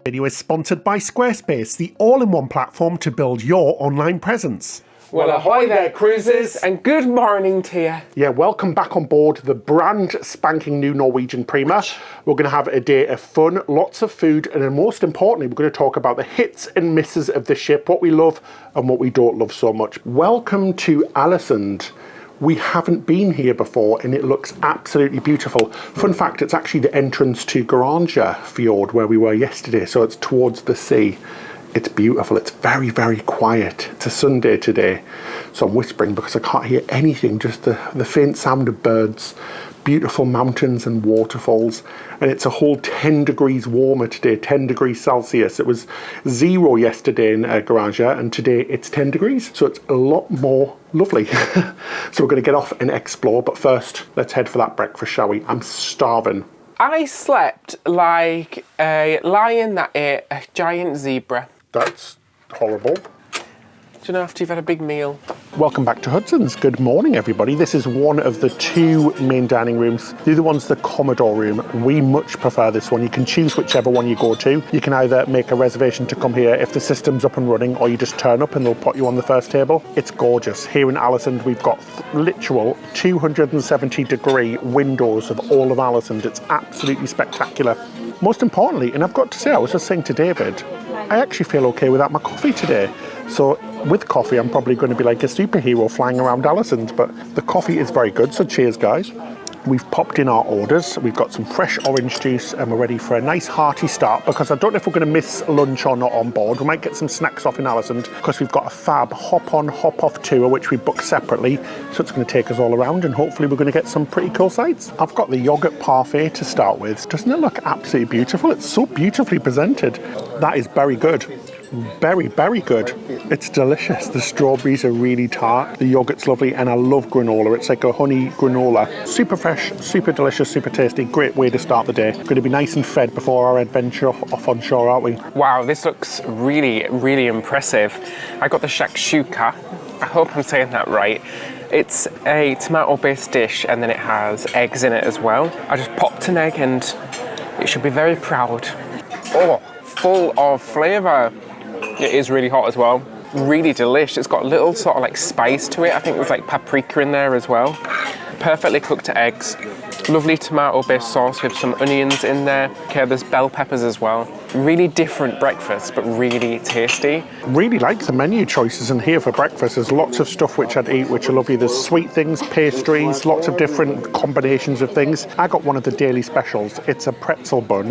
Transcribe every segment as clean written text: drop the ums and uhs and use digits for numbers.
Video is sponsored by Squarespace, the all-in-one platform to build your online presence. Well, ahoy there, cruisers, and good morning to you. Yeah, welcome back on board the brand spanking new Norwegian Prima. We're going to have a day of fun, lots of food, and then most importantly, we're going to talk about the hits and misses of the ship, what we love and what we don't love so much. Welcome to Ålesund. We haven't been here before and it looks absolutely beautiful. Fun fact, it's actually the entrance to Granja Fjord where we were yesterday, so it's towards the sea. It's beautiful, it's very, very quiet. It's a Sunday today, so I'm whispering because I can't hear anything, just the faint sound of birds, beautiful mountains and waterfalls, and it's a whole 10 degrees warmer today, 10 degrees Celsius. It was 0 yesterday in Granja, and today it's 10 degrees, so it's a lot more lovely. So we're going to get off and explore, but first, let's head for that breakfast, shall we? I'm starving. I slept like a lion that ate a giant zebra. That's horrible. Do you know, after you've had a big meal? Welcome back to Hudson's. Good morning, everybody. This is one of the two main dining rooms. The other one's the Commodore room. We much prefer this one. You can choose whichever one you go to. You can either make a reservation to come here if the system's up and running, or you just turn up and they'll put you on the first table. It's gorgeous. Here in Ålesund, we've got literal 270-degree windows of all of Ålesund. It's absolutely spectacular. Most importantly, and I've got to say, I was just saying to David, I actually feel okay without my coffee today. So with coffee, I'm probably going to be like a superhero flying around Ålesund, but the coffee is very good, so cheers, guys. We've popped in our orders. We've got some fresh orange juice and we're ready for a nice hearty start, because I don't know if we're going to miss lunch or not on board. We might get some snacks off in Ålesund because we've got a fab hop on, hop off tour which we booked separately. So it's going to take us all around and hopefully we're going to get some pretty cool sights. I've got the yogurt parfait to start with. Doesn't it look absolutely beautiful? It's so beautifully presented. That is very good. Very, very good. It's delicious. The strawberries are really tart. The yogurt's lovely, and I love granola. It's like a honey granola. Super fresh, super delicious, super tasty. Great way to start the day. Going to be nice and fed before our adventure off on shore, aren't we? Wow, this looks really, really impressive. I got the shakshuka. I hope I'm saying that right. It's a tomato-based dish, and then it has eggs in it as well. I just popped an egg, and it should be very proud. Oh, full of flavour. It is really hot as well. Really delish. It's got a little sort of like spice to it. I think there's like paprika in there as well. Perfectly cooked eggs. Lovely tomato-based sauce with some onions in there. Okay, there's bell peppers as well. Really different breakfast, but really tasty. Really like the menu choices in here for breakfast. There's lots of stuff which I'd eat, which are lovely. There's sweet things, pastries, lots of different combinations of things. I got one of the daily specials. It's a pretzel bun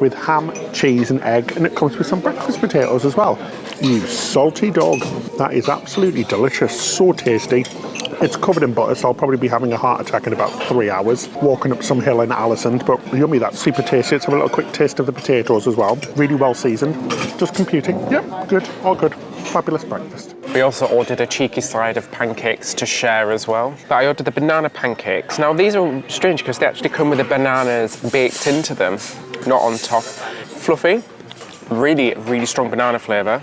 with ham, cheese and egg, and it comes with some breakfast potatoes as well. You salty dog. That is absolutely delicious, so tasty. It's covered in butter, so I'll probably be having a heart attack in about 3 hours, walking up some hill in Ålesund, but yummy, that's super tasty. Let's have a little quick taste of the potatoes as well. Really well seasoned. Just computing. Yep, good, all good. Fabulous breakfast. We also ordered a cheeky side of pancakes to share as well. But I ordered the banana pancakes. Now these are strange because they actually come with the bananas baked into them, not on top. Fluffy, really, really strong banana flavour.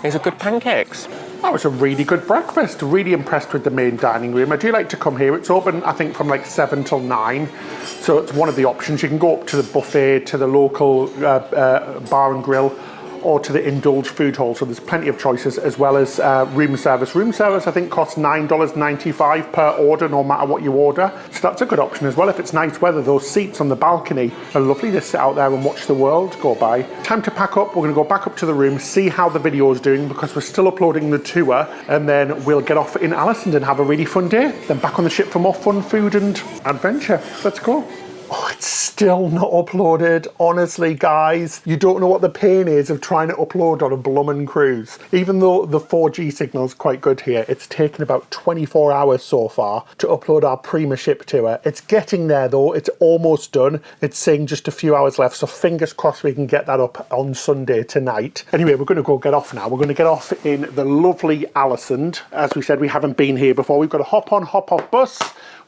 These are good pancakes. That was a really good breakfast. Really impressed with the main dining room. I do like to come here. It's open, I think, from like 7 till 9. So it's one of the options. You can go up to the buffet, to the local bar and grill, or to the indulge food hall. So there's plenty of choices, as well as room service. Room service, I think, costs $9.95 per order, no matter what you order. So that's a good option as well. If it's nice weather, those seats on the balcony are lovely to sit out there and watch the world go by. Time to pack up. We're going to go back up to the room, see how the video is doing, because we're still uploading the tour, and then we'll get off in Ålesund and have a really fun day. Then back on the ship for more fun, food and adventure. Let's go. Oh, it's still not uploaded. Honestly, guys, you don't know what the pain is of trying to upload on a bloomin' cruise. Even though the 4G signal is quite good here, it's taken about 24 hours so far to upload our Prima ship tour. It's getting there though. It's almost done. It's saying just a few hours left, so fingers crossed we can get that up on Sunday tonight. Anyway, we're going to go get off now. We're going to get off in the lovely Ålesund. As we said, we haven't been here before. We've got a hop on, hop off bus.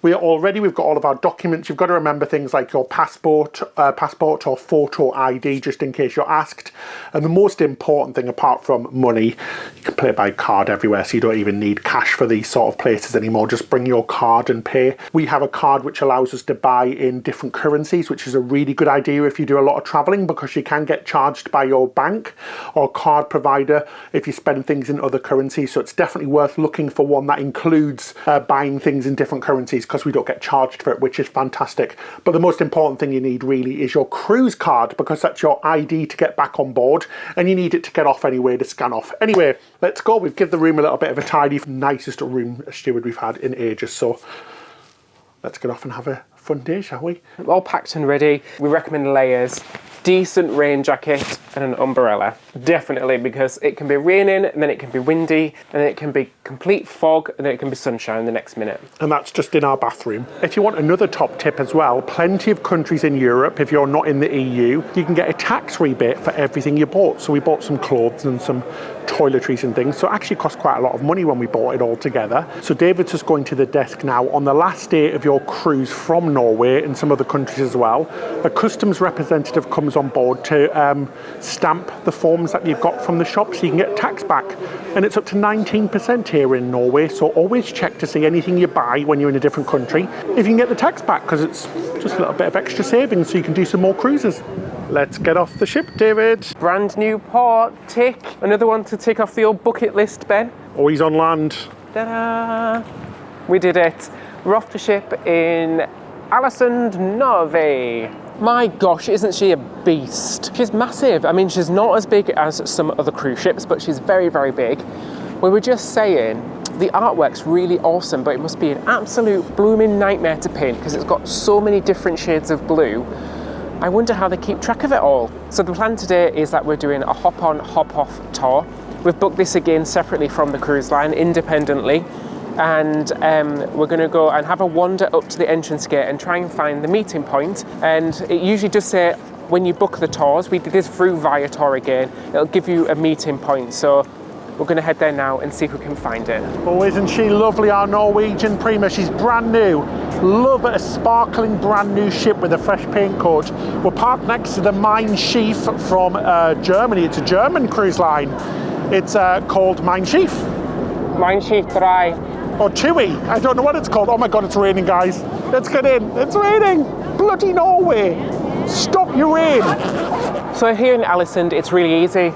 We are all ready. We've got all of our documents. You've got to remember things like your passport passport or photo ID, just in case you're asked. And the most important thing, apart from money, you can pay by card everywhere, so you don't even need cash for these sort of places anymore. Just bring your card and pay. We have a card which allows us to buy in different currencies, which is a really good idea if you do a lot of traveling, because you can get charged by your bank or card provider if you spend things in other currencies. So it's definitely worth looking for one that includes buying things in different currencies, because we don't get charged for it, which is fantastic. But the most important thing you need really is your cruise card, because that's your ID to get back on board, and you need it to get off anyway, to scan off. Anyway, let's go. We've given the room a little bit of a tidy. Nicest room steward we've had in ages, so let's get off and have a fun day, shall we? All packed and ready. We recommend layers, decent rain jacket and an umbrella. Definitely, because it can be raining and then it can be windy and then it can be complete fog and then it can be sunshine the next minute. And that's just in our bathroom. If you want another top tip as well, plenty of countries in Europe, if you're not in the EU, you can get a tax rebate for everything you bought. So we bought some clothes and some toiletries and things, so it actually cost quite a lot of money when we bought it all together. So David's just going to the desk now. On the last day of your cruise from Norway and some other countries as well, a customs representative comes on board to stamp the forms that you've got from the shop, so you can get tax back. And it's up to 19% here in Norway, so always check to see anything you buy when you're in a different country if you can get the tax back, because it's just a little bit of extra savings so you can do some more cruises. Let's get off the ship, David. Brand new port, tick. Another one to tick off the old bucket list, Ben. Always on land. Ta-da! We did it. We're off the ship in Alesund, Norway. My gosh, isn't she a beast? She's massive. I mean, she's not as big as some other cruise ships, but she's very, very big. We were just saying, the artwork's really awesome, but it must be an absolute blooming nightmare to paint because it's got so many different shades of blue. I wonder how they keep track of it all. So the plan today is that we're doing a hop-on, hop-off tour. We've booked this again separately from the cruise line, independently. And we're going to go and have a wander up to the entrance gate and try and find the meeting point. And it usually does say, when you book the tours, we did this through Viator again, it'll give you a meeting point. So we're going to head there now and see if we can find it. Oh, isn't she lovely, our Norwegian Prima? She's brand new. Love a sparkling brand new ship with a fresh paint coat. We're parked next to the Mein Schiff from Germany. It's a German cruise line. It's called Mein Schiff. Mein Schiff 3. Or Chewy. I don't know what it's called. Oh my God, it's raining, guys. Let's get in. It's raining. Bloody Norway. Stop your rain. So here in Alesund, it's really easy.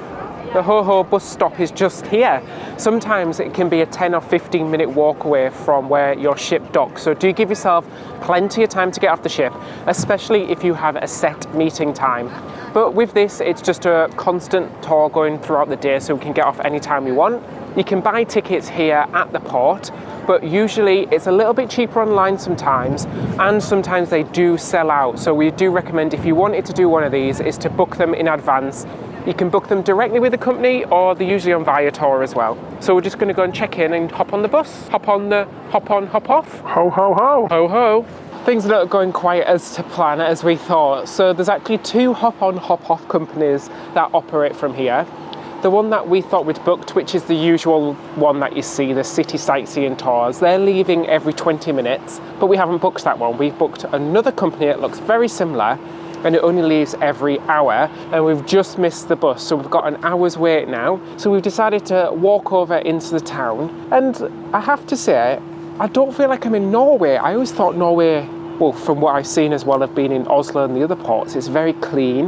The Ho-Ho bus stop is just here. Sometimes it can be a 10 or 15 minute walk away from where your ship docks. So do give yourself plenty of time to get off the ship, especially if you have a set meeting time. But with this, it's just a constant tour going throughout the day, so we can get off anytime we want. You can buy tickets here at the port, but usually it's a little bit cheaper online sometimes, and sometimes they do sell out. So we do recommend, if you wanted to do one of these, is to book them in advance. You can book them directly with the company, or they're usually on Viator as well. So we're just going to go and check in and hop on the bus, hop on, hop off. Ho, ho, ho. Ho, ho. Things are not going quite as to plan as we thought. So there's actually 2 hop-on, hop-off companies that operate from here. The one that we thought we'd booked, which is the usual one that you see, the city sightseeing tours, they're leaving every 20 minutes, but we haven't booked that one. We've booked another company that looks very similar, and it only leaves every hour, and we've just missed the bus, so we've got an hour's wait now. So we've decided to walk over into the town, and I have to say, I don't feel like I'm in Norway. I always thought Norway, well, from what I've seen as well, of being in Oslo and the other ports, it's very clean,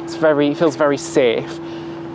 it feels very safe.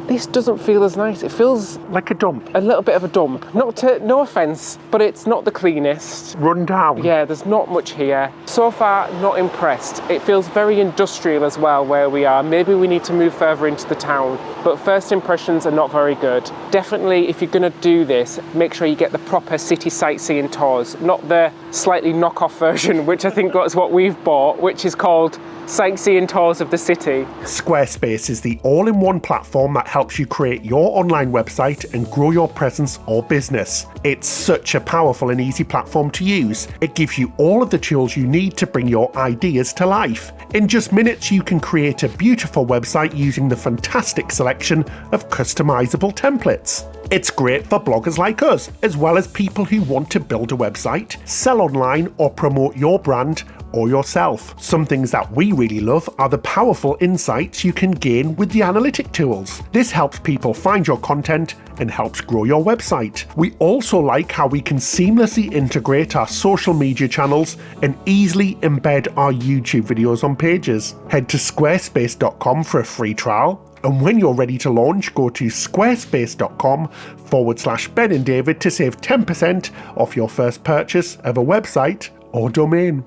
This doesn't feel as nice. It feels like a dump. A little bit of a dump. No offence, but it's not the cleanest. Run down. Yeah, there's not much here. So far, not impressed. It feels very industrial as well where we are. Maybe we need to move further into the town, but first impressions are not very good. Definitely, if you're gonna do this, make sure you get the proper city sightseeing tours, not the slightly knockoff version, which I think that's what we've bought, which is called Sightseeing Tours of the City. Squarespace is the all-in-one platform that helps you create your online website and grow your presence or business. It's such a powerful and easy platform to use. It gives you all of the tools you need to bring your ideas to life. In just minutes, you can create a beautiful website using the fantastic selection of customizable templates. It's great for bloggers like us, as well as people who want to build a website, sell online or promote your brand, or yourself. Some things that we really love are the powerful insights you can gain with the analytic tools. This helps people find your content and helps grow your website. We also like how we can seamlessly integrate our social media channels and easily embed our YouTube videos on pages. Head to squarespace.com for a free trial. And when you're ready to launch, go to squarespace.com/Ben and David to save 10% off your first purchase of a website or domain.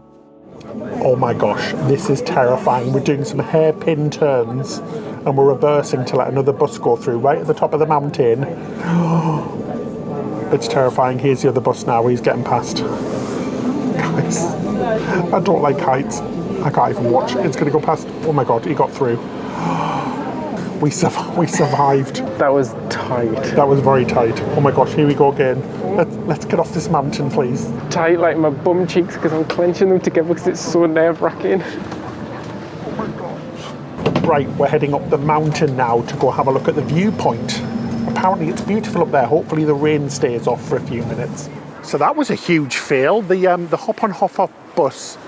Oh my gosh, this is terrifying. We're doing some hairpin turns and we're reversing to let another bus go through right at the top of the mountain. It's terrifying. Here's the other bus now. He's getting past. Guys, I don't like heights. I can't even watch. It's going to go past. Oh my god, he got through. We survived. That was tight. That was very tight. Oh my gosh, here we go again. Let's get off this mountain, please. Tight like my bum cheeks because I'm clenching them together because it's so nerve-wracking. Oh my gosh. Right, we're heading up the mountain now to go have a look at the viewpoint. Apparently it's beautiful up there. Hopefully the rain stays off for a few minutes. So that was a huge fail. The hop-on hop-off bus,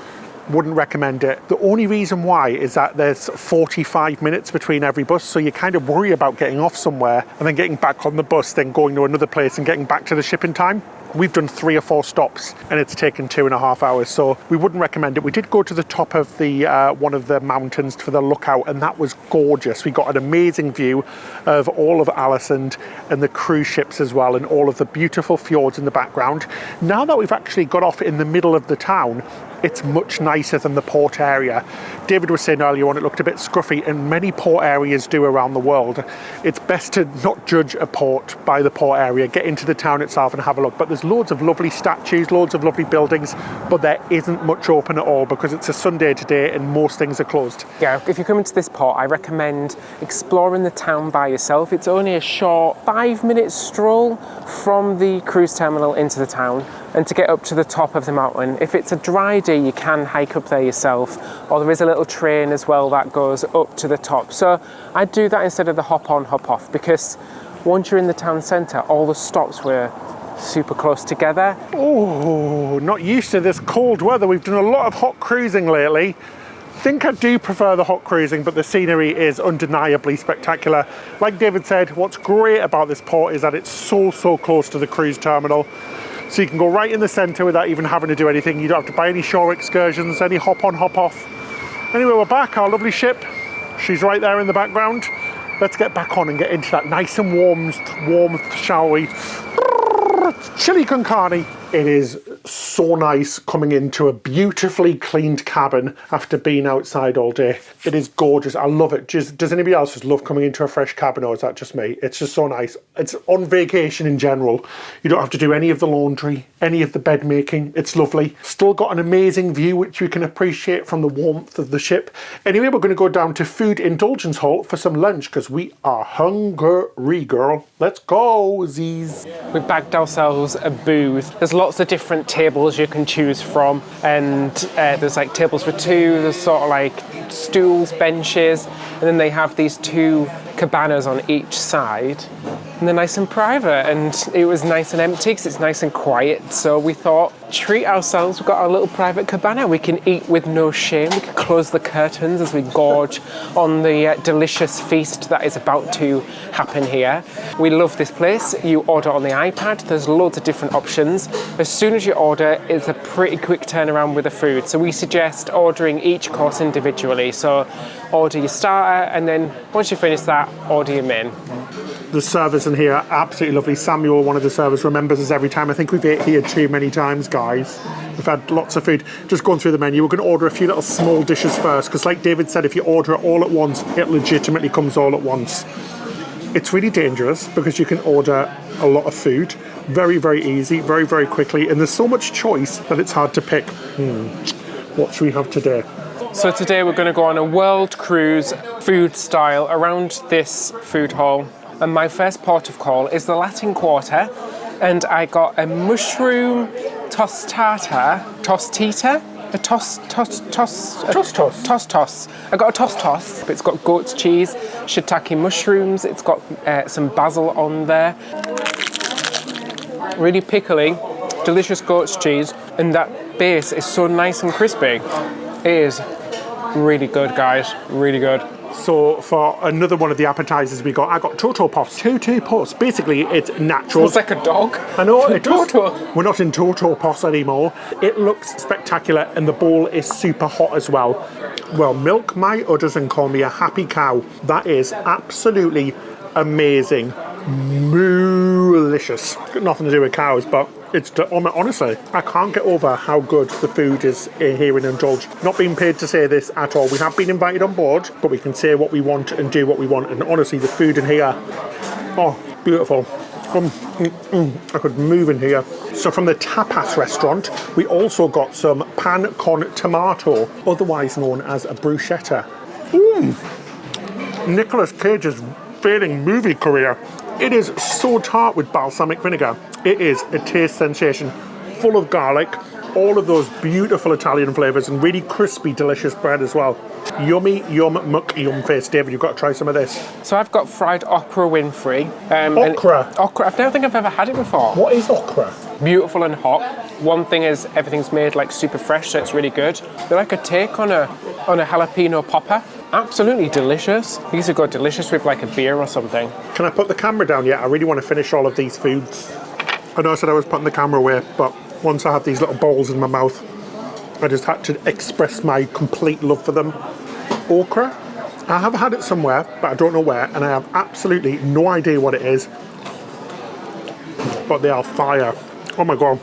wouldn't recommend it. The only reason why is that there's 45 minutes between every bus, so you kind of worry about getting off somewhere and then getting back on the bus, then going to another place and getting back to the ship in time. We've done 3 or 4 stops and it's taken 2.5 hours, so we wouldn't recommend it. We did go to the top of the one of the mountains for the lookout, and that was gorgeous. We got an amazing view of all of Alisund and the cruise ships as well, and all of the beautiful fjords in the background. Now that we've actually got off in the middle of the town, it's much nicer than the port area. David was saying earlier on it looked a bit scruffy, and many port areas do around the world. It's best to not judge a port by the port area. Get into the town itself and have a look. But there's loads of lovely statues, loads of lovely buildings, but there isn't much open at all because it's a Sunday today and most things are closed. Yeah, if you're coming to this port, I recommend exploring the town by yourself. It's only a short 5-minute stroll from the cruise terminal into the town and to get up to the top of the mountain. If it's a dry day, you can hike up there yourself, or there is a little train as well that goes up to the top. So I'd do that instead of the hop on, hop off, because once you're in the town centre, all the stops were super close together. Oh, not used to this cold weather. We've done a lot of hot cruising lately. I think I do prefer the hot cruising, but the scenery is undeniably spectacular. Like David said, what's great about this port is that it's so close to the cruise terminal. So you can go right in the centre without even having to do anything. You don't have to buy any shore excursions, any hop on, hop off. Anyway, we're back, our lovely ship. She's right there in the background. Let's get back on and get into that nice and warm, shall we? Chili con carne. It is so nice coming into a beautifully cleaned cabin after being outside all day. It is gorgeous. I love it. Does anybody else just love coming into a fresh cabin, or is that just me? It's just so nice. It's on vacation in general. You don't have to do any of the laundry, any of the bed making. It's lovely. Still got an amazing view, which you can appreciate from the warmth of the ship. Anyway, we're going to go down to Food Indulgence Hall for some lunch because we are hungry, girl. Let's go, Z's. We bagged ourselves a booth. There's lots of different tables you can choose from, and there's like tables for 2, there's sort of like stools, benches, and then they have these 2 cabanas on each side, and they're nice and private, and it was nice and empty because it's nice and quiet, so we thought, treat ourselves. We've got our little private cabana. We can eat with no shame. We can close the curtains as we gorge on the delicious feast that is about to happen here. We love this place. You order on the iPad. There's loads of different options. As soon as you order, it's a pretty quick turnaround with the food. So we suggest ordering each course individually. So order your starter, and then once you finish that, order your main. The servers in here are absolutely lovely. Samuel, one of the servers, remembers us every time. I think we've ate here too many times, guys. We've had lots of food. Just going through the menu, we're going to order a few little small dishes first, because like David said, if you order it all at once, it legitimately comes all at once. It's really dangerous because you can order a lot of food very easy, very quickly, and there's so much choice that it's hard to pick. What should we have today? So today we're going to go on a world cruise food style around this food hall. And my first port of call is the Latin Quarter, and I got a mushroom tostita. A toss. I got a toss. It's got goat's cheese, shiitake mushrooms. It's got some basil on there. Really pickly, delicious goat's cheese, and that base is so nice and crispy. It is really good, guys, really good. So for another one of the appetizers I got Toto Puffs. Toto Puffs. Basically, it's natural. It's like a dog. I know, it does. Toto. We're not in Toto Puffs anymore. It looks spectacular and the bowl is super hot as well. Well, milk my udders and call me a happy cow. That is absolutely amazing. Delicious. Got nothing to do with cows, but it's honestly, I can't get over how good the food is here in Indulge. Not being paid to say this at all. We have been invited on board, but we can say what we want and do what we want. And honestly, the food in here, oh, beautiful. I could move in here. So from the tapas restaurant, we also got some pan con tomato, otherwise known as a bruschetta. Nicolas Cage's failing movie career. It is so tart with balsamic vinegar. It is a taste sensation, full of garlic, all of those beautiful Italian flavours and really crispy, delicious bread as well. Yummy, yum, muck, yum face. David, you've got to try some of this. So I've got fried okra Winfrey. Okra? Okra, I don't think I've ever had it before. What is okra? Beautiful and hot. One thing is everything's made like super fresh, so it's really good. They're like a take on a jalapeno popper. Absolutely delicious. These would go delicious with like a beer or something. Can I put the camera down yet? I really want to finish all of these foods. I know I said I was putting the camera away, but once I had these little balls in my mouth, I just had to express my complete love for them. Okra, I have had it somewhere, but I don't know where, and I have absolutely no idea what it is. But they are fire. Oh my God.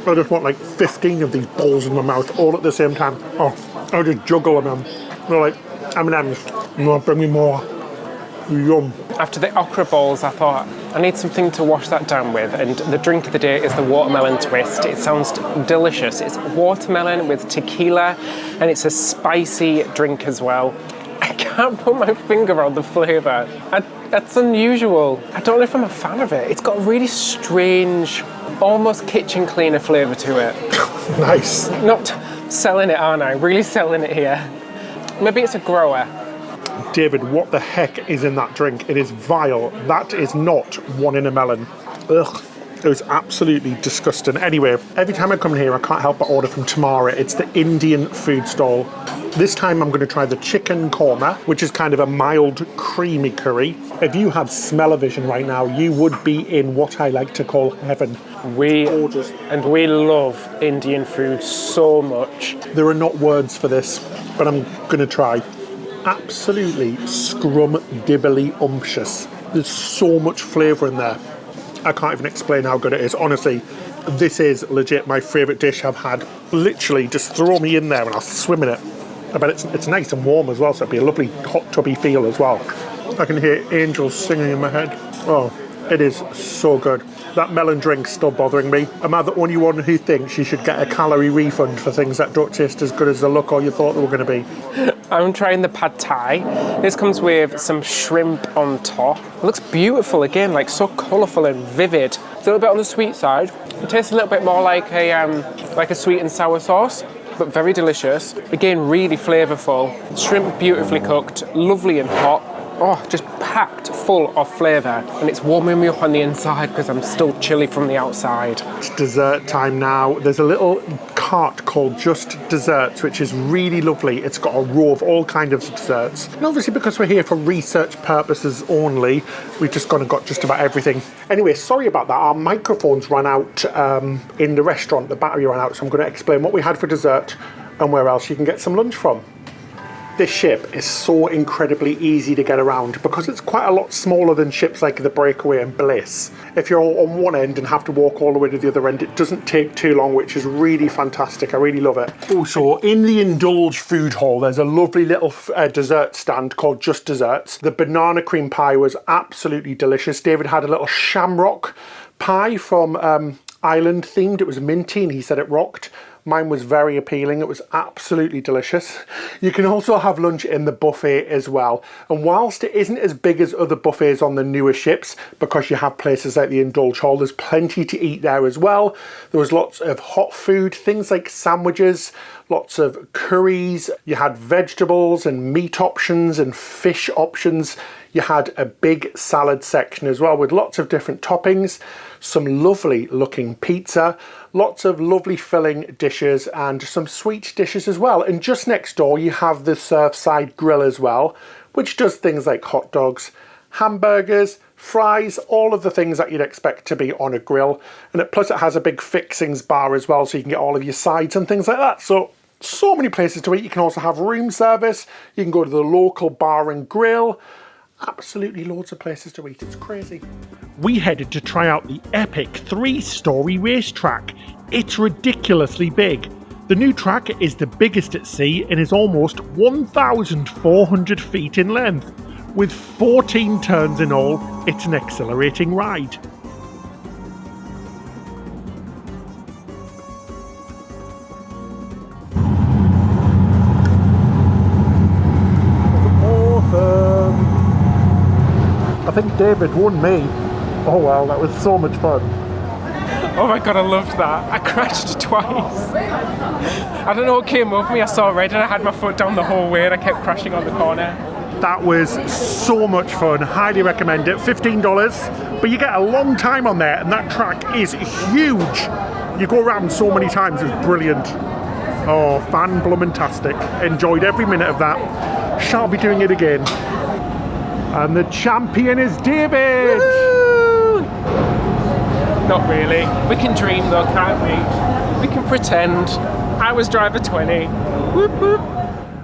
I just want like 15 of these balls in my mouth all at the same time. Oh, I'll just juggle them. They're like M&M's. No, bring me more. Yum. After the okra balls, I thought, I need something to wash that down with, and the drink of the day is the watermelon twist. It sounds delicious. It's watermelon with tequila, and it's a spicy drink as well. I can't put my finger on the flavour. That's unusual. I don't know if I'm a fan of it. It's got a really strange, almost kitchen cleaner flavour to it. Nice. Not selling it, aren't I? Really selling it here. Maybe it's a grower. David, what the heck is in that drink? It is vile. That is not one in a melon. Ugh. It was absolutely disgusting. Anyway, every time I come in here, I can't help but order from Tamara. It's the Indian food stall. This time I'm going to try the chicken korma, which is kind of a mild, creamy curry. If you had smell-o-vision right now, you would be in what I like to call heaven. We love Indian food so much. There are not words for this, but I'm going to try. Absolutely scrum-dibbly umptious. There's so much flavour in there. I can't even explain how good it is. Honestly, this is legit my favourite dish I've had. Literally, just throw me in there and I'll swim in it. I bet it's nice and warm as well, so it'll be a lovely hot tubby feel as well. I can hear angels singing in my head. Oh, it is so good. That melon drink's still bothering me. Am I the only one who thinks you should get a calorie refund for things that don't taste as good as they look or you thought they were going to be? I'm trying the pad thai. This comes with some shrimp on top. It looks beautiful again, like so colourful and vivid. It's a little bit on the sweet side. It tastes a little bit more like a sweet and sour sauce, but very delicious. Again, really flavourful. Shrimp beautifully cooked, lovely and hot. Oh, just packed full of flavour, and it's warming me up on the inside because I'm still chilly from the outside. It's dessert time now. There's a little cart called Just Desserts, which is really lovely. It's got a row of all kinds of desserts. And obviously because we're here for research purposes only, we've just got just about everything. Anyway, sorry about that. Our microphones ran out in the restaurant. The battery ran out, so I'm going to explain what we had for dessert and where else you can get some lunch from. This ship is so incredibly easy to get around because it's quite a lot smaller than ships like the Breakaway and Bliss. If you're on one end and have to walk all the way to the other end, it doesn't take too long, which is really fantastic. I really love it. Also, in the Indulge food hall, there's a lovely little dessert stand called Just Desserts. The banana cream pie was absolutely delicious. David had a little shamrock pie from Ireland themed. It was minty and he said it rocked. Mine was very appealing. It was absolutely delicious. You can also have lunch in the buffet as well. And whilst it isn't as big as other buffets on the newer ships, because you have places like the Indulge Hall, there's plenty to eat there as well. There was lots of hot food, things like sandwiches, lots of curries. You had vegetables and meat options and fish options. You had a big salad section as well with lots of different toppings, some lovely looking pizza, Lots of lovely filling dishes and some sweet dishes as well. And just next door you have the Surfside Grill as well, which does things like hot dogs, hamburgers, fries, all of the things that you'd expect to be on a grill. And plus it has a big fixings bar as well, so you can get all of your sides and things like that. So many places to eat. You can also have room service. You can go to the local bar and grill. Absolutely loads of places to eat. It's crazy. We headed to try out the epic 3-storey racetrack. It's ridiculously big. The new track is the biggest at sea and is almost 1,400 feet in length. With 14 turns in all, it's an exhilarating ride. I think David won me. Oh wow, that was so much fun. Oh my god, I loved that. I crashed twice. I don't know what came over me. I saw red and I had my foot down the whole way and I kept crashing on the corner. That was so much fun. Highly recommend it. $15, but you get a long time on there and that track is huge. You go around so many times. It was brilliant. Oh, fan-bloomin-tastic. Enjoyed every minute of that. Shall be doing it again. And the champion is David! Woo! Not really. We can dream though, can't we? We can pretend. I was driver 20. Whoop whoop.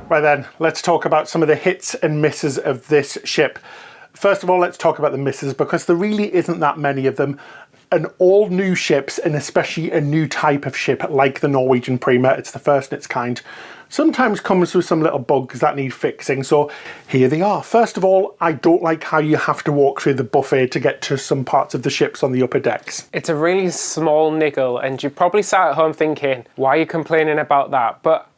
Right then, let's talk about some of the hits and misses of this ship. First of all, let's talk about the misses because there really isn't that many of them. And all new ships, and especially a new type of ship like the Norwegian Prima, it's the first in its kind, sometimes comes with some little bugs that need fixing. So here they are. First of all, I don't like how you have to walk through the buffet to get to some parts of the ships on the upper decks. It's a really small niggle and you probably sat at home thinking, why are you complaining about that? But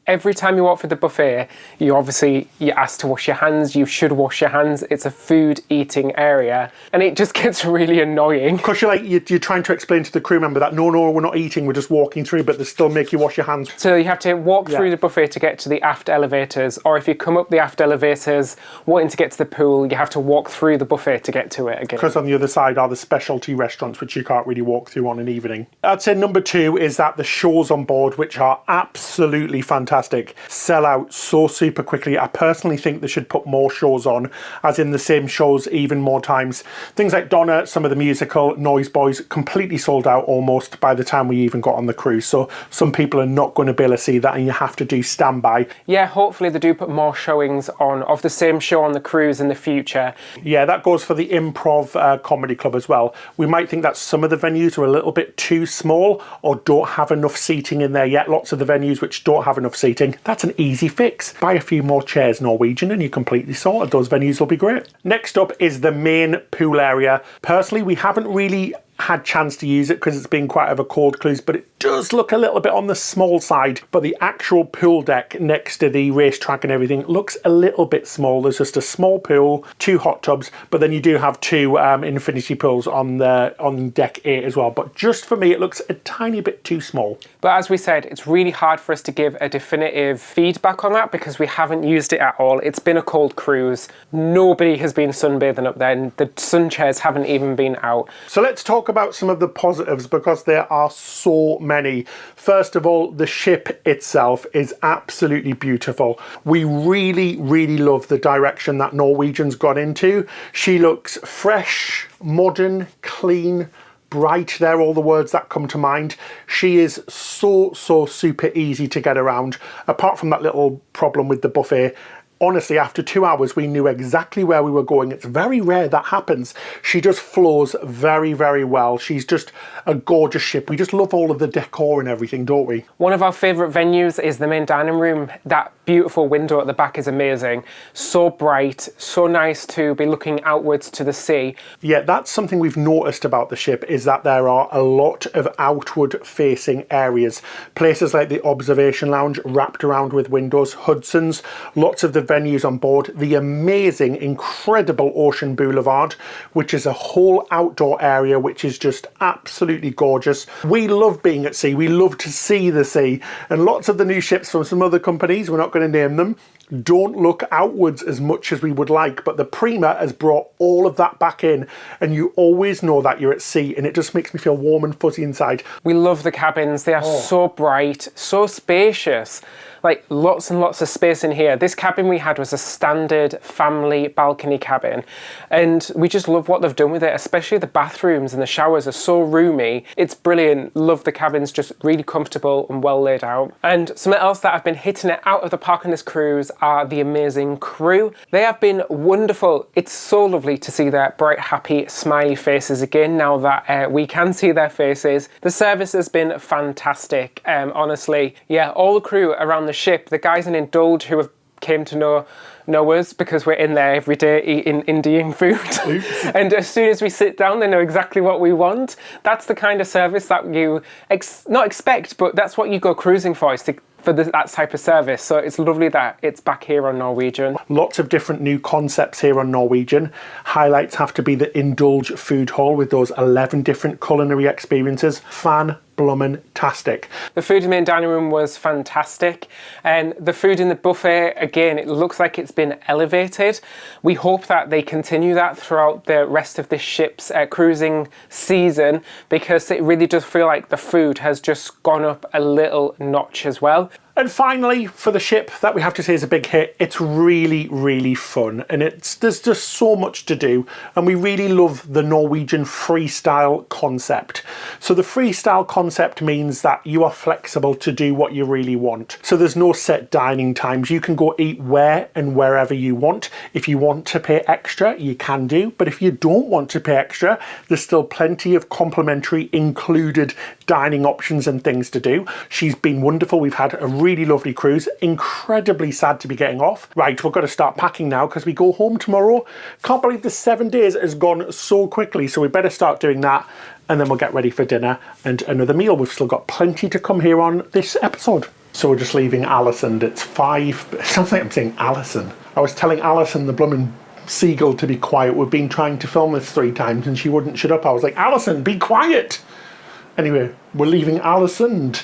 every time you walk through the buffet, you're asked to wash your hands. You should wash your hands. It's a food eating area. And it just gets really annoying. Because you're trying to explain to the crew member that, no, we're not eating, we're just walking through, but they still make you wash your hands. So you have to walk through the buffet to get to the aft elevators. Or if you come up the aft elevators, wanting to get to the pool, you have to walk through the buffet to get to it again. Because on the other side are the specialty restaurants, which you can't really walk through on an evening. I'd say number 2 is that the shows on board, which are absolutely fantastic, sell out so super quickly. I personally think they should put more shows on, as in the same shows even more times. Things like Donna, some of the musical, Noise Boys, completely sold out almost by the time we even got on the cruise. So some people are not going to be able to see that and you have to do standby. Yeah, hopefully they do put more showings on of the same show on the cruise in the future. Yeah, that goes for the Improv Comedy Club as well. We might think that some of the venues are a little bit too small or don't have enough seating in there yet. Lots of the venues which don't have enough seating, that's an easy fix. Buy a few more chairs, Norwegian, and you're completely sorted. Those venues will be great. Next up is the main pool area. Personally, we haven't really had chance to use it because it's been quite of a cold cruise, but it does look a little bit on the small side. But the actual pool deck next to the racetrack and everything looks a little bit small. There's just a small pool, 2 hot tubs, but then you do have 2 infinity pools on deck 8 as well. But just for me, it looks a tiny bit too small. But as we said, it's really hard for us to give a definitive feedback on that because we haven't used it at all. It's been a cold cruise. Nobody has been sunbathing up there, and the sun chairs haven't even been out. So let's talk about some of the positives because there are so many. First of all, the ship itself is absolutely beautiful. We really, really love the direction that Norwegian's got into. She looks fresh, modern, clean, bright. They're all the words that come to mind. She is so super easy to get around. Apart from that little problem with the buffet, honestly, after 2 hours, we knew exactly where we were going. It's very rare that happens. She just flows very, very well. She's just a gorgeous ship. We just love all of the decor and everything, don't we? One of our favourite venues is the main dining room. That beautiful window at the back is amazing. So bright, so nice to be looking outwards to the sea. Yeah, that's something we've noticed about the ship, is that there are a lot of outward facing areas. Places like the observation lounge wrapped around with windows, Hudson's, lots of the venues on board, the amazing, incredible Ocean Boulevard, which is a whole outdoor area which is just absolutely gorgeous. We love being at sea. We love to see the sea. And lots of the new ships from some other companies, we're not going to name them, don't look outwards as much as we would like, but the Prima has brought all of that back in, and you always know that you're at sea, and it just makes me feel warm and fuzzy inside. We love the cabins. They are so bright, so spacious. Like lots and lots of space in here. This cabin we had was a standard family balcony cabin, and we just love what they've done with it, especially the bathrooms and the showers are so roomy. It's brilliant. Love the cabins, just really comfortable and well laid out. And something else that I've been hitting it out of the park on this cruise are the amazing crew. They have been wonderful. It's so lovely to see their bright, happy, smiley faces again now that we can see their faces. The service has been fantastic. Honestly, yeah, all the crew around the ship, the guys in Indulge who have came to know us because we're in there every day eating Indian food. And as soon as we sit down, they know exactly what we want. That's the kind of service that you not expect, but that's what you go cruising for, is for that type of service. So it's lovely that it's back here on Norwegian. Lots of different new concepts here on Norwegian. Highlights have to be the Indulge food hall with those 11 different culinary experiences. Fan-blummin-tastic. The food in the main dining room was fantastic, and the food in the buffet, again, it looks like it's been elevated. We hope that they continue that throughout the rest of this ship's cruising season, because it really does feel like the food has just gone up a little notch as well. And finally, for the ship, that we have to say is a big hit, it's really, really fun, and there's just so much to do, and we really love the Norwegian freestyle concept. So the freestyle concept means that you are flexible to do what you really want. So there's no set dining times. You can go eat where and wherever you want. If you want to pay extra, you can do, but if you don't want to pay extra, there's still plenty of complimentary included dining options and things to do. She's been wonderful. We've had a really lovely cruise. Incredibly sad to be getting off. Right, we've got to start packing now because we go home tomorrow. Can't believe the 7 days has gone so quickly, so we better start doing that, and then we'll get ready for dinner and another meal. We've still got plenty to come here on this episode. So we're just leaving Alison. It's 5. It sounds like I'm saying Alison. I was telling Alison, the bloomin' seagull, to be quiet. We've been trying to film this 3 times and she wouldn't shut up. I was like, Alison, be quiet. Anyway, we're leaving Alison, and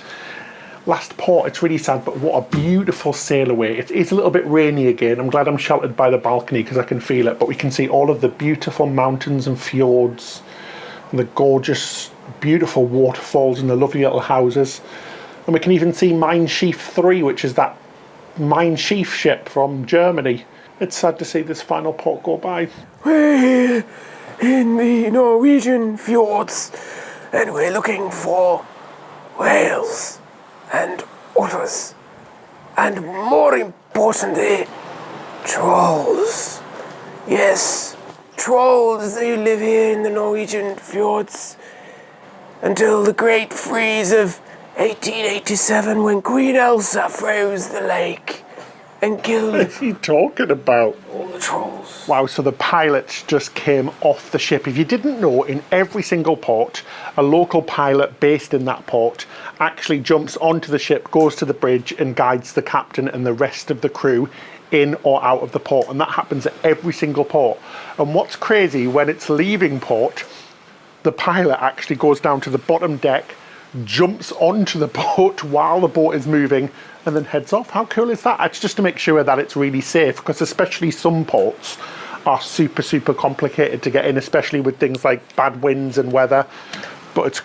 last port. It's really sad, but what a beautiful sail away. It's a little bit rainy again. I'm glad I'm sheltered by the balcony because I can feel it, but we can see all of the beautiful mountains and fjords and the gorgeous, beautiful waterfalls and the lovely little houses. And we can even see Mein Schiff 3, which is that Mein Schiff ship from Germany. It's sad to see this final port go by. We're in the Norwegian fjords, and we're looking for whales and otters, and more importantly, trolls. Yes, trolls, they live here in the Norwegian fjords until the great freeze of 1887, when Queen Elsa froze the lake and killed What are you talking about? all the trolls. Wow, so the pilots just came off the ship. If you didn't know, in every single port, a local pilot based in that port actually jumps onto the ship, goes to the bridge and guides the captain and the rest of the crew in or out of the port. And that happens at every single port. And what's crazy, when it's leaving port, the pilot actually goes down to the bottom deck, jumps onto the boat while the boat is moving, and then heads off. How cool is that? It's just to make sure that it's really safe, because especially some ports are super, super complicated to get in, especially with things like bad winds and weather. But it's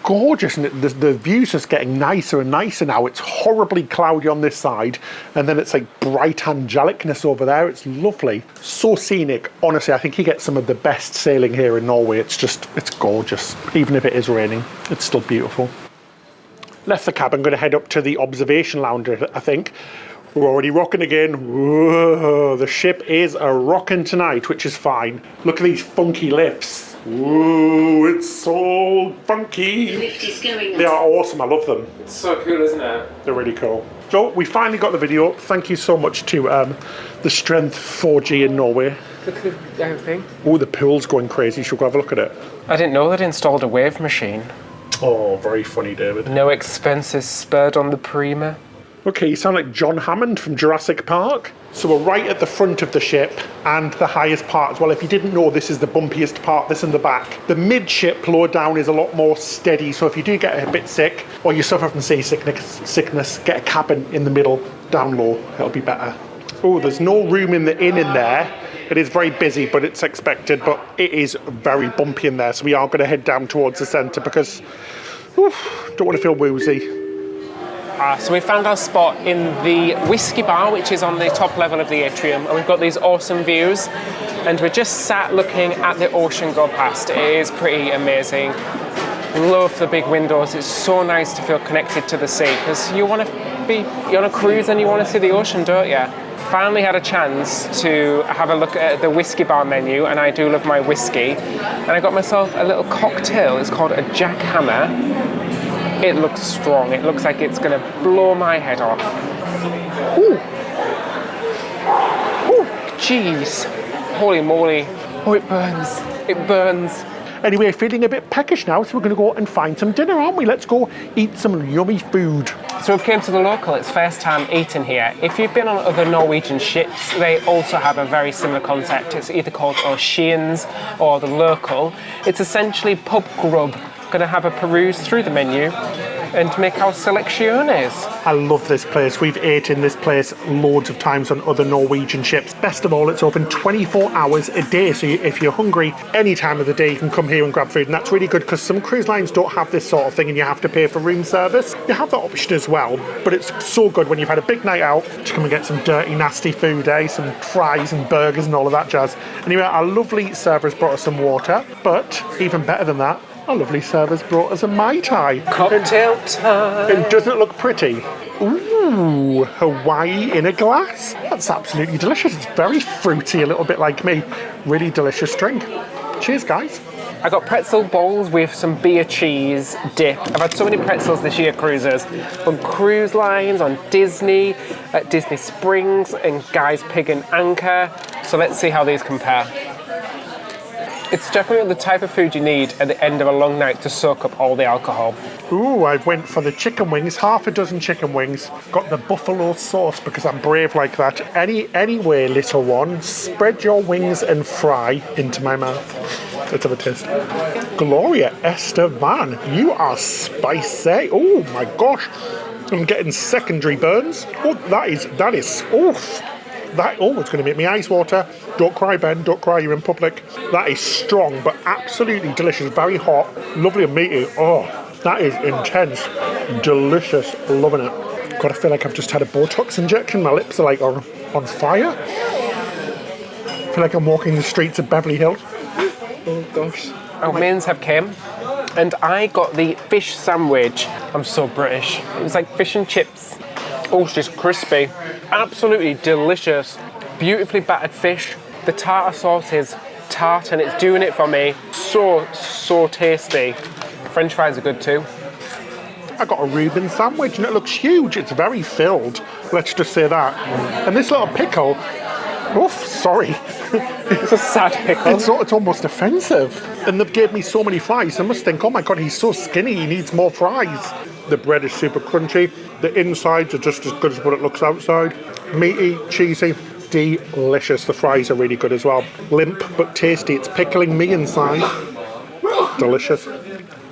gorgeous, and the view's just getting nicer and nicer now. It's horribly cloudy on this side, and then it's like bright angelicness over there. It's lovely. So scenic. Honestly, I think you get some of the best sailing here in Norway. It's gorgeous. Even if it is raining, it's still beautiful. Left the cab, I'm going to head up to the observation lounge, I think. We're already rocking again. Whoa, the ship is a rocking tonight, which is fine. Look at these funky lifts. Whoa, it's so funky. The lift is going They are awesome, I love them. It's so cool, isn't it? They're really cool. So we finally got the video up. Thank you so much to the Strength 4G in Norway. Look at the thing. Oh, the pool's going crazy. Should we go have a look at it? I didn't know they'd installed a wave machine. Oh, very funny, David. No expenses spared on the Prima. Okay, you sound like John Hammond from Jurassic Park. So we're right at the front of the ship and the highest part as well. If you didn't know, this is the bumpiest part, this in the back. The midship lower down is a lot more steady, so if you do get a bit sick or you suffer from seasickness, get a cabin in the middle, down low, it'll be better. Oh, there's no room in the inn in there. It is very busy, but it's expected, but it is very bumpy in there, so we are going to head down towards the centre because don't want to feel woozy. So we found our spot in the whiskey bar, which is on the top level of the atrium, and we've got these awesome views, and we're just sat looking at the ocean go past. It is pretty amazing. Love the big windows. It's so nice to feel connected to the sea, because you're on a cruise and you want to see the ocean, don't you? Finally had a chance to have a look at the whiskey bar menu, and I do love my whiskey, and I got myself a little cocktail. It's called a jackhammer. It looks strong. It looks like it's going to blow my head off. Ooh, jeez, holy moly. Oh, it burns. It burns. Anyway, feeling a bit peckish now, so we're going to go and find some dinner, aren't we? Let's go eat some yummy food. So we've came to the local. It's first time eating here. If you've been on other Norwegian ships, they also have a very similar concept. It's either called Oceans or the local. It's essentially pub grub. Going to have a peruse through the menu and make our selecciones. I love this place. We've ate in this place loads of times on other Norwegian ships. Best of all, it's open 24 hours a day, so if you're hungry any time of the day, you can come here and grab food, and that's really good because some cruise lines don't have this sort of thing and you have to pay for room service. You have that option as well, but it's so good when you've had a big night out to come and get some dirty, nasty food, some fries and burgers and all of that jazz. Anyway, our lovely servers brought us some water, but even better than that, our lovely servers brought us a Mai Tai. Cocktail time. And doesn't it look pretty? Ooh, Hawaii in a glass. That's absolutely delicious. It's very fruity, a little bit like me. Really delicious drink. Cheers, guys. I got pretzel bowls with some beer cheese dip. I've had so many pretzels this year, cruises. On cruise lines, on Disney, at Disney Springs, and Guy's Pig and Anchor. So let's see how these compare. It's definitely the type of food you need at the end of a long night to soak up all the alcohol. Ooh, I went for the chicken wings, half a dozen chicken wings. Got the buffalo sauce because I'm brave like that. Anyway, little one, spread your wings and fry into my mouth. Let's have a taste. Gloria Esteban, you are spicy. Oh my gosh, I'm getting secondary burns. Oh, that is, oof. It's going to make me ice water. Don't cry, Ben. Don't cry. You're in public. That is strong, but absolutely delicious. Very hot. Lovely and meaty. Oh, that is intense. Delicious. Loving it. God, I feel like I've just had a Botox injection. My lips are like on fire. I feel like I'm walking the streets of Beverly Hills. Oh, gosh. Our mains have came, and I got the fish sandwich. I'm so British. It was like fish and chips. Oh, it's just crispy. Absolutely delicious. Beautifully battered fish. The tartar sauce is tart and it's doing it for me. So tasty. French fries are good too. I got a Reuben sandwich and it looks huge. It's very filled. Let's just say that. And this little pickle, oof, sorry. It's a sad pickle. It's almost offensive. And they've gave me so many fries. I must think, oh my God, he's so skinny. He needs more fries. The bread is super crunchy. The insides are just as good as what it looks outside. Meaty, cheesy, delicious. The fries are really good as well. Limp but tasty. It's pickling me inside. Delicious.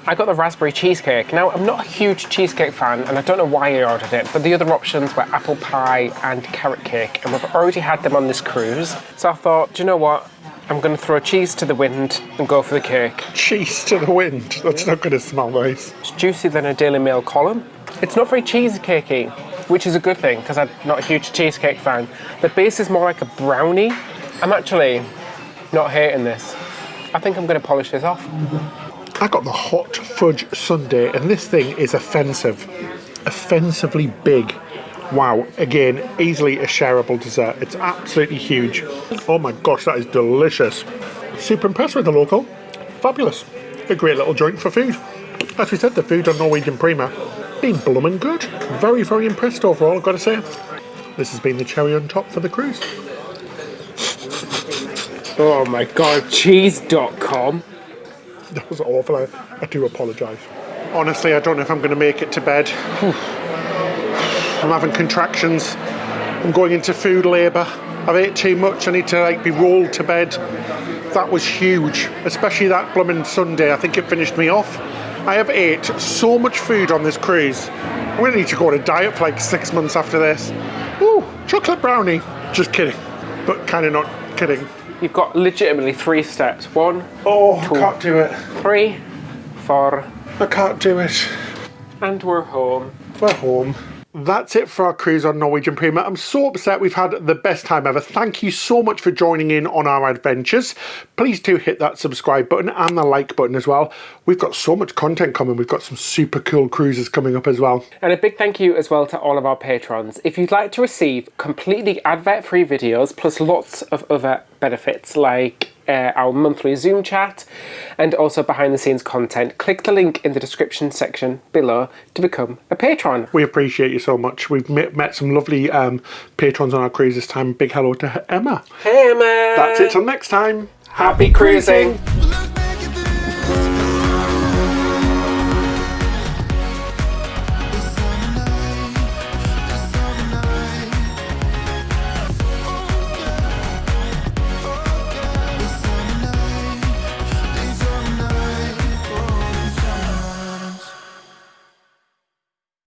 I got the raspberry cheesecake. Now, I'm not a huge cheesecake fan, and I don't know why I ordered it, but the other options were apple pie and carrot cake, and we've already had them on this cruise. So I thought, do you know what? I'm going to throw cheese to the wind and go for the cake. Cheese to the wind? That's not going to smell nice. It's juicier than a Daily Mail column. It's not very cheesecakey, which is a good thing, because I'm not a huge cheesecake fan. The base is more like a brownie. I'm actually not hating this. I think I'm going to polish this off. I got the hot fudge sundae, and this thing is offensive. Offensively big. Wow, again, easily a shareable dessert. It's absolutely huge. Oh my gosh, that is delicious. Super impressed with the local. Fabulous. A great little joint for food. As we said, the food on Norwegian Prima, been bloomin' good. Very, very impressed overall, I've got to say. This has been the cherry on top for the cruise. Oh my God, cheese.com. That was awful. I do apologise. Honestly, I don't know if I'm going to make it to bed. I'm having contractions. I'm going into food labour. I've ate too much. I need to be rolled to bed. That was huge, especially that blooming Sunday. I think it finished me off. I have ate so much food on this cruise. I'm going to need to go on a diet for 6 months after this. Ooh, chocolate brownie. Just kidding, but kind of not kidding. You've got legitimately 3 steps. 1, Oh, 2, I can't do it. 3, 4, I can't do it. and we're home. We're home. That's it for our cruise on Norwegian Prima. I'm so upset. We've had the best time ever. Thank you so much for joining in on our adventures. Please do hit that subscribe button and the like button as well. We've got so much content coming. We've got some super cool cruises coming up as well. And a big thank you as well to all of our patrons. If you'd like to receive completely advert-free videos plus lots of other benefits like our monthly Zoom chat and also behind the scenes content, click the link in the description section below to become a patron. We appreciate you so much. We've met some lovely patrons on our cruise this time. Big hello to Emma. Hey Emma! That's it till next time. Happy cruising!